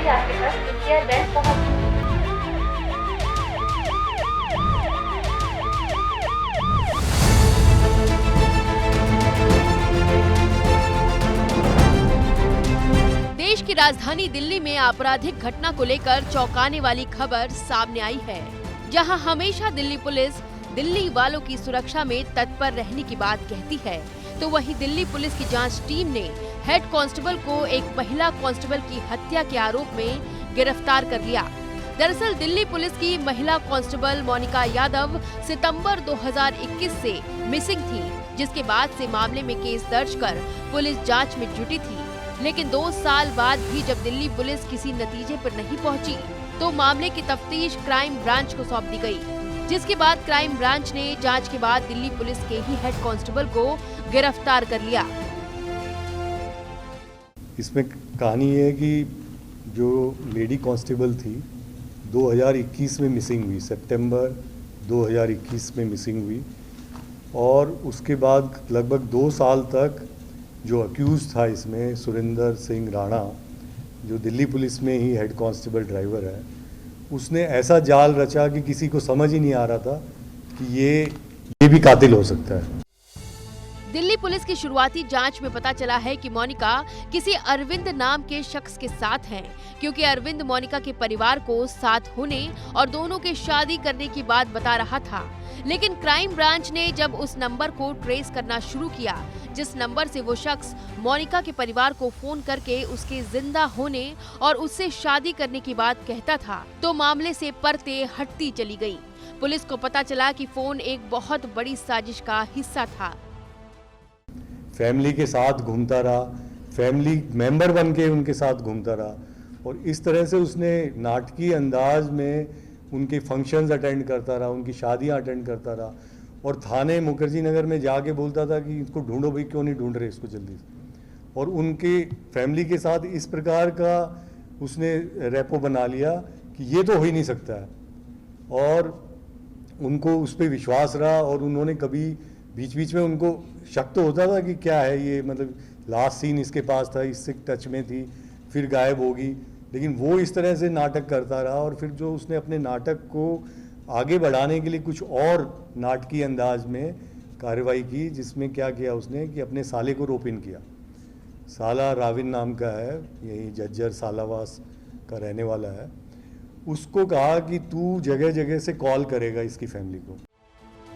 आपके पास PCR van पहुंच चुकी है। देश की राजधानी दिल्ली में आपराधिक घटना को लेकर चौंकाने वाली खबर सामने आई है। जहां हमेशा दिल्ली पुलिस दिल्ली वालों की सुरक्षा में तत्पर रहने की बात कहती है, तो वहीं दिल्ली पुलिस की जांच टीम ने हेड कांस्टेबल को एक महिला कांस्टेबल की हत्या के आरोप में गिरफ्तार कर लिया। दरअसल दिल्ली पुलिस की महिला कांस्टेबल मोनिका यादव सितंबर 2021 से मिसिंग थी, जिसके बाद से मामले में केस दर्ज कर पुलिस जांच में जुटी थी। लेकिन 2 साल बाद भी जब दिल्ली पुलिस किसी नतीजे पर नहीं पहुंची, तो मामले की तफ्तीश क्राइम ब्रांच को सौंप दी गई, जिसके बाद क्राइम ब्रांच ने जांच के बाद दिल्ली पुलिस के ही हेड कांस्टेबल को गिरफ्तार कर लिया। इसमें कहानी है कि जो लेडी कांस्टेबल थी 2021 में मिसिंग हुई, सितंबर 2021 में मिसिंग हुई, और उसके बाद लगभग 2 साल तक जो अक्यूज था इसमें सुरेंद्र सिंह राणा, जो दिल्ली पुलिस में ही हेड कांस्टेबल ड्राइवर है, उसने ऐसा जाल रचा कि किसी को समझ ही नहीं आ रहा था कि ये भी कातिल हो सकता है। दिल्ली पुलिस की शुरुआती जांच में पता चला है कि मोनिका किसी अरविंद नाम के शख्स के साथ हैं, क्योंकि अरविंद मोनिका के परिवार को साथ होने और दोनों के शादी करने की बात बता रहा था। लेकिन क्राइम ब्रांच ने जब उस नंबर को ट्रेस करना शुरू किया, जिस नंबर से वो शख्स मोनिका के परिवार को फोन करके उसके जिंदा होने और उससे शादी करने की बात कहता था, तो मामले से परतें हटती चली गई। पुलिस को पता चला कि फोन एक बहुत बड़ी साजिश का हिस्सा था। फैमिली के साथ घूमता रहा, फैमिली मेंबर बन के उनके साथ घूमता रहा, और इस तरह से उसने नाटकीय अंदाज में उनके फंक्शंस अटेंड करता रहा, उनकी शादियां अटेंड करता रहा, और थाने मुखर्जी नगर में जाके बोलता था कि इसको ढूंढो भाई, क्यों नहीं ढूंढ रहे इसको जल्दी से। और उनके फैमिली के साथ इस प्रकार का उसने रेपो बना लिया कि ये तो हो ही नहीं सकता है, और उनको उस पर विश्वास रहा। और उन्होंने कभी बीच बीच में उनको शक तो होता था कि क्या है ये, मतलब लास्ट सीन इसके पास था, इससे टच में थी, फिर गायब होगी, लेकिन वो इस तरह से नाटक करता रहा। और फिर जो उसने अपने नाटक को आगे बढ़ाने के लिए कुछ और नाटकीय अंदाज में कार्रवाई की, जिसमें क्या किया उसने कि अपने साले को रोप इन किया। साला राविन नाम का है, यही जज्जर सालावास का रहने वाला है। उसको कहा कि तू जगह जगह से कॉल करेगा इसकी फैमिली को।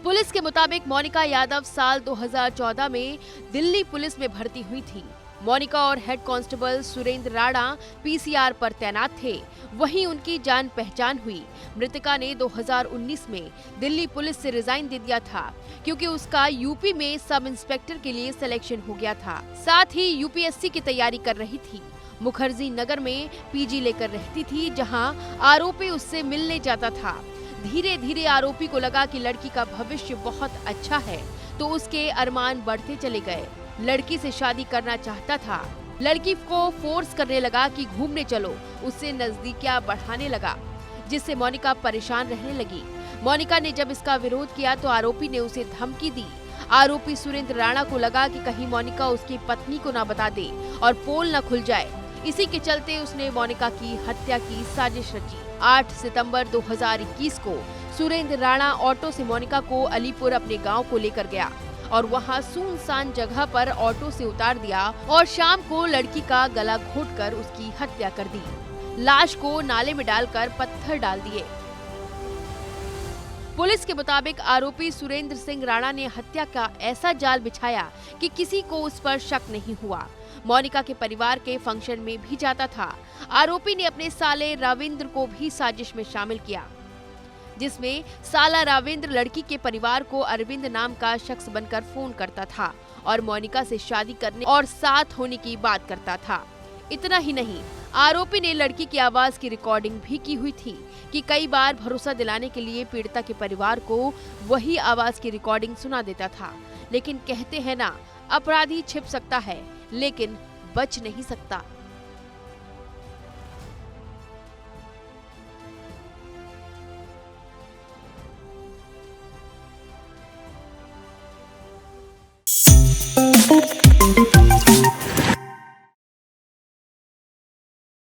पुलिस के मुताबिक मोनिका यादव साल 2014 में दिल्ली पुलिस में भर्ती हुई थी। मोनिका और head constable Surendra Rana PCR पर तैनात थे। वहीं उनकी जान पहचान हुई। मृतका ने 2019 में दिल्ली पुलिस से रिजाइन दे दिया था, क्योंकि उसका यूपी में सब इंस्पेक्टर के लिए सिलेक्शन हो गया था। साथ ही यूपीएससी की तैयारी कर रही थी। मुखर्जी नगर में पीजी लेकर रहती थी, जहां आरोपी उससे मिलने जाता था। धीरे धीरे आरोपी को लगा कि लड़की का भविष्य बहुत अच्छा है, तो उसके अरमान बढ़ते चले गए। लड़की से शादी करना चाहता था। लड़की को फोर्स करने लगा कि घूमने चलो, उससे नजदीकियां बढ़ाने लगा, जिससे मोनिका परेशान रहने लगी। मोनिका ने जब इसका विरोध किया तो आरोपी ने उसे धमकी दी। आरोपी सुरेंद्र राणा को लगा कि कहीं मोनिका उसकी पत्नी को ना बता दे और पोल न खुल जाए। इसी के चलते उसने मोनिका की हत्या की साजिश रची। 8 सितंबर 2021 को सुरेंद्र राणा ऑटो से मोनिका को अलीपुर अपने गांव को लेकर गया और वहां सुनसान जगह पर ऑटो से उतार दिया और शाम को लड़की का गला घोंटकर उसकी हत्या कर दी। लाश को नाले में डालकर पत्थर डाल दिए। पुलिस के मुताबिक आरोपी सुरेंद्र सिंह राणा ने हत्या का ऐसा जाल बिछाया कि किसी को उस पर शक नहीं हुआ। मोनिका के परिवार के फंक्शन में भी जाता था। आरोपी ने अपने साले रविंद्र को भी साजिश में शामिल किया, जिसमें साला रविंद्र लड़की के परिवार को अरविंद नाम का शख्स बनकर फोन करता था और मोनिका से शादी करने और साथ होने की बात करता था। इतना ही नहीं, आरोपी ने लड़की की आवाज की रिकॉर्डिंग भी की हुई थी कि कई बार भरोसा दिलाने के लिए पीड़िता के परिवार को वही आवाज की रिकॉर्डिंग सुना देता था। लेकिन कहते हैं ना, अपराधी छिप सकता है लेकिन बच नहीं सकता।